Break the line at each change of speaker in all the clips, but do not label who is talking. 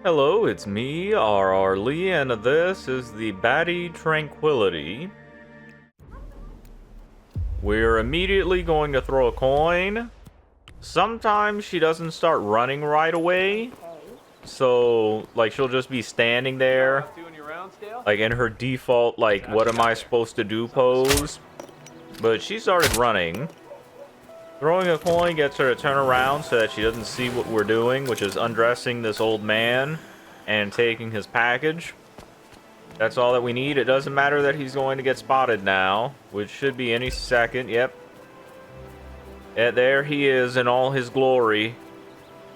Hello, it's me, R.R. Lee, and this is the Batty Tranquility. We're immediately going to throw a coin. Sometimes she doesn't start running right away. So, like, she'll just be standing there. Like, in her default, like, what am I supposed to do pose. But she started running. Throwing a coin gets her to turn around so that she doesn't see what we're doing, which is undressing this old man and taking his package. That's all that we need. It doesn't matter that he's going to get spotted now, which should be any second. Yep. There he is in all his glory.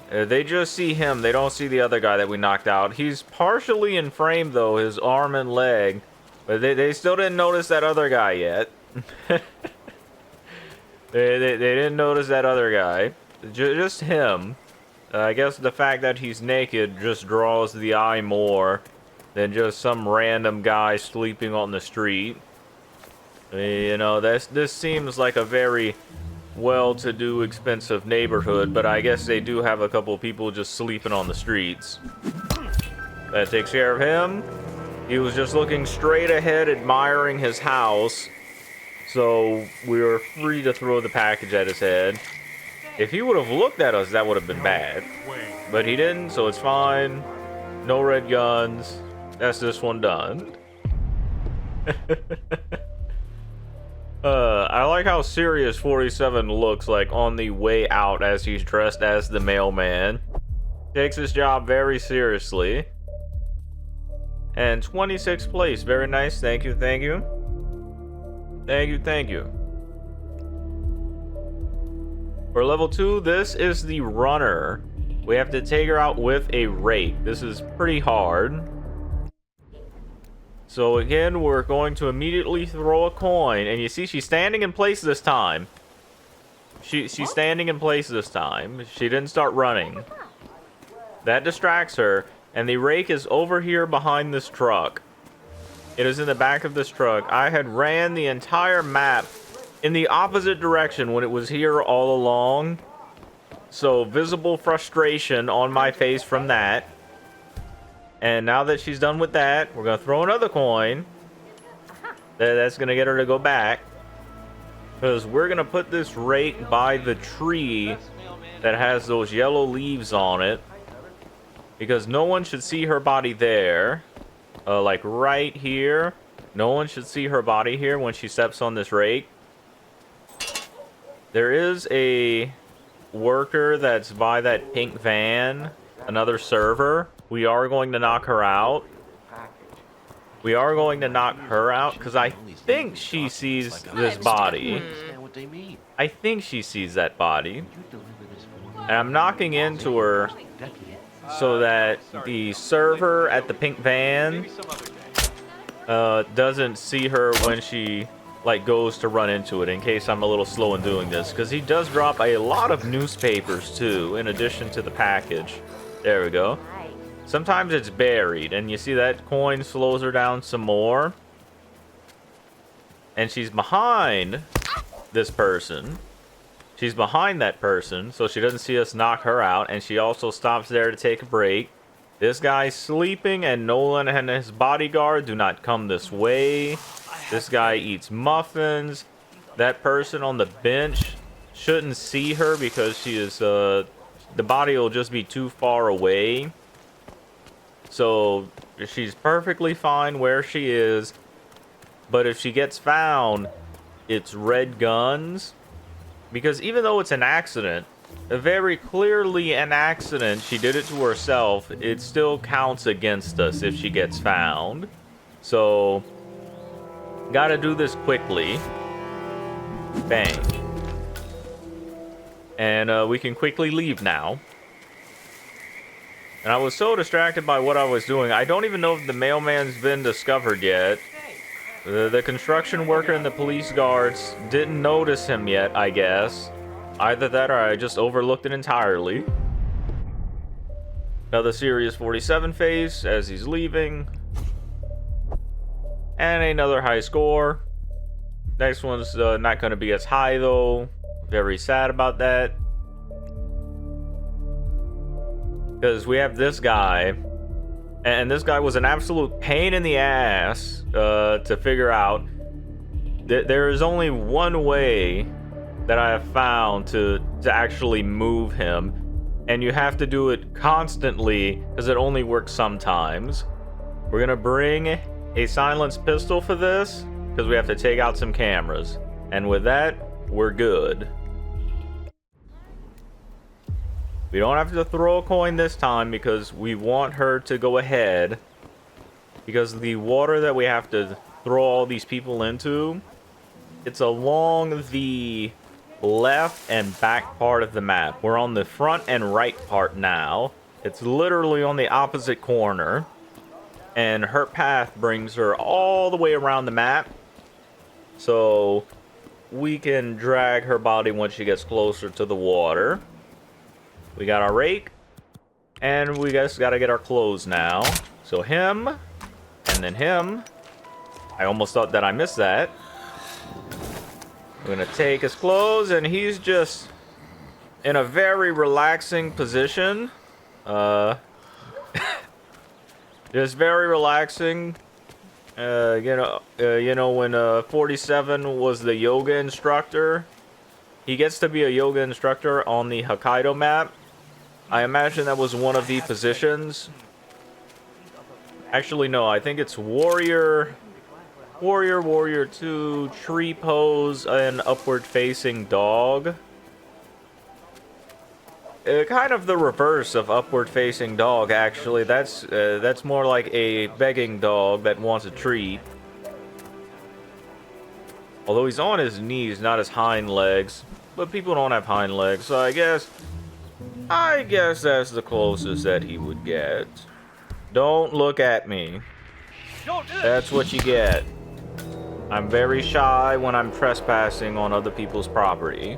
They just see him. They don't see the other guy that we knocked out. He's partially in frame, though, his arm and leg. But they still didn't notice that other guy yet. They didn't notice that other guy. Just him. I guess the fact that he's naked just draws the eye more than just some random guy sleeping on the street. You know, this seems like a very well-to-do, expensive neighborhood, but I guess they do have a couple of people just sleeping on the streets. That takes care of him. He was just looking straight ahead, admiring his house. So we were free to throw the package at his head. If he would have looked at us, that would have been bad. But he didn't, so it's fine. No red guns. That's this one done. I like how serious 47 looks like on the way out as he's dressed as the mailman. Takes his job very seriously. And 26th place. Very nice. Thank you, thank you. Thank you, thank you. For level 2, this is the runner. We have to take her out with a rake. This is pretty hard. So again, we're going to immediately throw a coin. And you see, she's standing in place this time. She's standing in place this time. She didn't start running. That distracts her. And the rake is over here behind this truck. It is in the back of this truck. I had ran the entire map in the opposite direction when it was here all along. So, visible frustration on my face from that. And now that she's done with that, we're going to throw another coin. That's going to get her to go back. Because we're going to put this rake by the tree that has those yellow leaves on it. Because no one should see her body there. Like right here. No one should see her body here when she steps on this rake. There is a worker that's by that pink van. Another server. We are going to knock her out. We are going to knock her out because I think she sees this body. I think she sees that body. And I'm knocking into her so that the server at the pink van doesn't see her when she like goes to run into it, in case I'm a little slow in doing this, because he does drop a lot of newspapers too in addition to the package. There we go. Sometimes it's buried, and you see that coin slows her down some more, and she's behind this person. She's behind that person, so she doesn't see us knock her out, and she also stops there to take a break. This guy's sleeping, and Nolan and his bodyguard do not come this way. This guy eats muffins. That person on the bench shouldn't see her because she is, the body will just be too far away. So, she's perfectly fine where she is. But if she gets found, it's red guns. Because even though it's an accident, very clearly an accident, she did it to herself, it still counts against us if she gets found. So, gotta do this quickly. Bang. And we can quickly leave now. And I was so distracted by what I was doing, I don't even know if the mailman's been discovered yet. The construction worker and the police guards didn't notice him yet, I guess. Either that or I just overlooked it entirely. Another serious 47 face as he's leaving. And another high score. Next one's not going to be as high though. Very sad about that. Because we have this guy And this guy was an absolute pain in the ass to figure out. There is only one way that I have found to actually move him, and you have to do it constantly because it only works sometimes. We're gonna bring a silenced pistol for this because we have to take out some cameras, and with that, we're good. We don't have to throw a coin this time because we want her to go ahead, because the water that we have to throw all these people into, it's along the left and back part of the map. We're on the front and right part now. It's literally on the opposite corner, and her path brings her all the way around the map, so we can drag her body once she gets closer to the water. We got our rake, and we just gotta get our clothes now. So him, and then him. I almost thought that I missed that. We're gonna take his clothes, and he's just in a very relaxing position. Just very relaxing. You know when 47 was the yoga instructor. He gets to be a yoga instructor on the Hokkaido map. I imagine that was one of the positions. Actually, no, I think it's warrior 2, tree pose, and upward facing dog. Kind of the reverse of upward facing dog, actually. That's more like a begging dog that wants a treat. Although he's on his knees, not his hind legs. But people don't have hind legs, so I guess that's the closest that he would get. Don't look at me. That's what you get. I'm very shy when I'm trespassing on other people's property.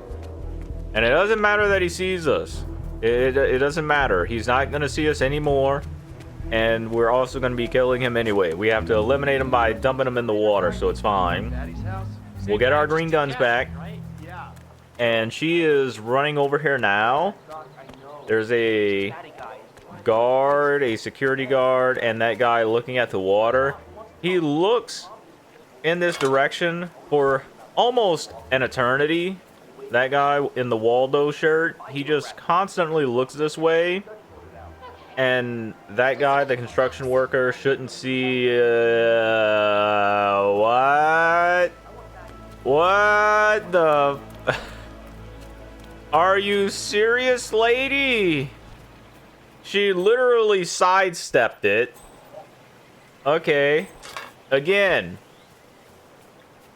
And it doesn't matter that he sees us. It doesn't matter. He's not going to see us anymore. And we're also going to be killing him anyway. We have to eliminate him by dumping him in the water, so it's fine. We'll get our green guns back. And she is running over here now. There's a guard, a security guard, and that guy looking at the water. He looks in this direction for almost an eternity. That guy in the Waldo shirt, he just constantly looks this way. And that guy, the construction worker, shouldn't see... what? What the... Are you serious, lady? She literally sidestepped it. Okay. Again.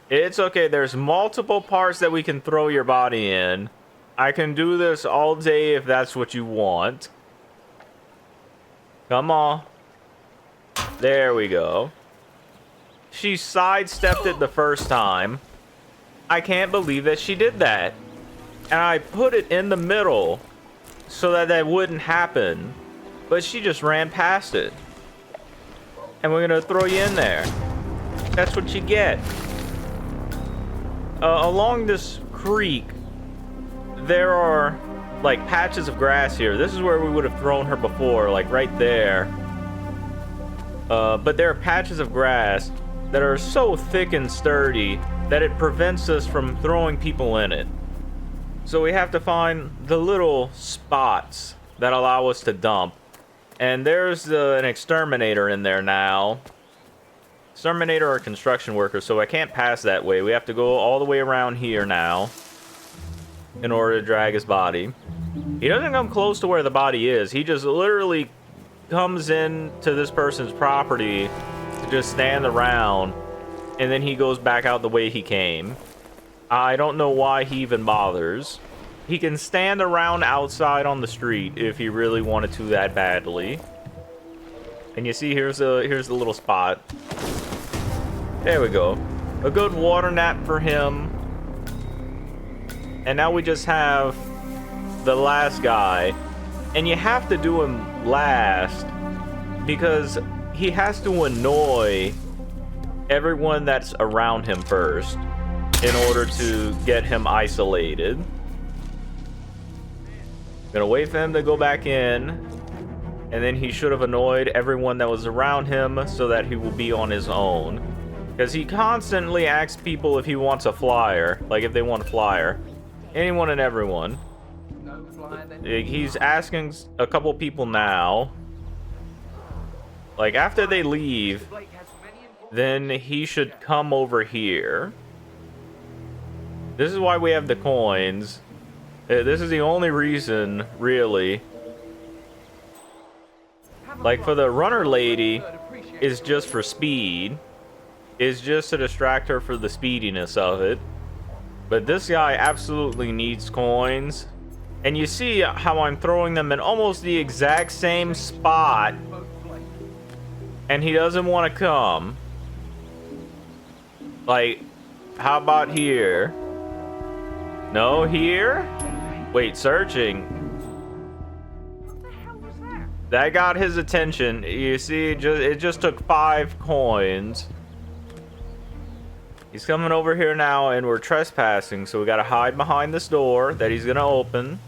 It's okay. There's multiple parts that we can throw your body in. I can do this all day if that's what you want. Come on. There we go. She sidestepped it the first time. I can't believe that she did that. And I put it in the middle so that that wouldn't happen. But she just ran past it. And we're going to throw you in there. That's what you get. Along this creek, there are like patches of grass here. This is where we would have thrown her before, like right there. But there are patches of grass that are so thick and sturdy that it prevents us from throwing people in it. So we have to find the little spots that allow us to dump. And there's an exterminator in there now. Exterminator or construction worker, so I can't pass that way. We have to go all the way around here now in order to drag his body. He doesn't come close to where the body is. He just literally comes in to this person's property to just stand around, and then he goes back out the way he came. I don't know why he even bothers. He can stand around outside on the street if he really wanted to that badly. And you see, here's the little spot. There we go. A good water nap for him. And now we just have the last guy. And you have to do him last because he has to annoy everyone that's around him first in order to get him isolated. Gonna wait for him to go back in. and then he should have annoyed everyone that was around him so that he will be on his own. Because he constantly asks people if he wants a flyer, like if they want a flyer. Anyone and everyone. He's asking a couple people now. Like after they leave, then he should come over here. This is why we have the coins. This is the only reason, really. Like for the runner lady, is just for speed. Is just to distract her for the speediness of it. But this guy absolutely needs coins. And you see how I'm throwing them in almost the exact same spot. And he doesn't want to come. Like, how about here? No, here? Wait, searching. That got his attention. You see, it just took 5 coins. He's coming over here now, and we're trespassing, so we gotta hide behind this door that he's gonna open.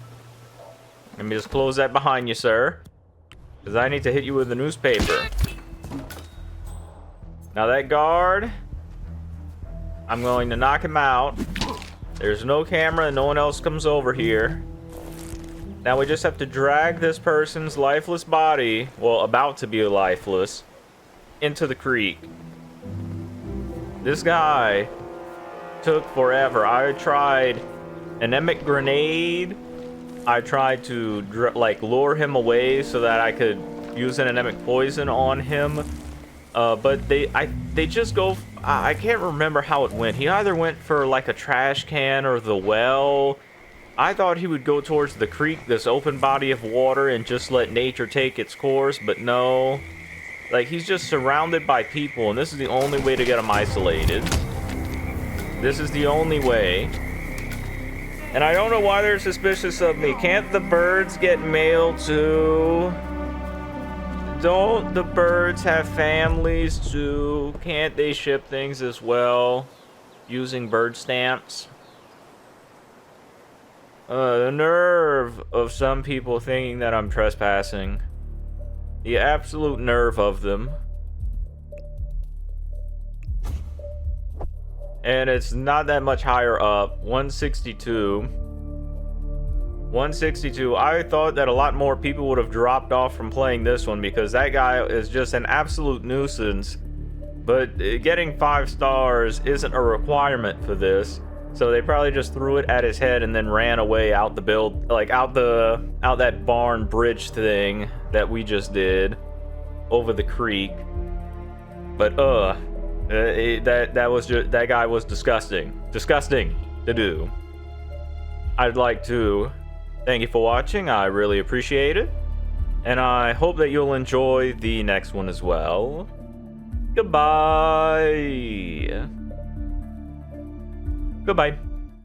Let me just close that behind you, sir. Because I need to hit you with the newspaper. Now that guard, I'm going to knock him out. There's no camera and no one else comes over here. Now we just have to drag this person's lifeless body, well, about to be lifeless, into the creek. This guy took forever. I tried an emic grenade. I tried to like lure him away so that I could use an anemic poison on him. But they just go. I can't remember how it went. He either went for like a trash can or the well. I thought he would go towards the creek, this open body of water, and just let nature take its course, but no. Like, he's just surrounded by people, and this is the only way to get him isolated. This is the only way. And I don't know why they're suspicious of me. Can't the birds get mail too? Don't the birds have families too? Can't they ship things as well? Using bird stamps? The nerve of some people thinking that I'm trespassing. The absolute nerve of them. And it's not that much higher up. 162. 162. I thought that a lot more people would have dropped off from playing this one because that guy is just an absolute nuisance. But getting 5 stars isn't a requirement for this. So they probably just threw it at his head and then ran away out the build, like out that barn bridge thing that we just did over the creek. But that guy was disgusting to do. I'd like to thank you for watching. I really appreciate it, and I hope that you'll enjoy the next one as well. Goodbye. Goodbye.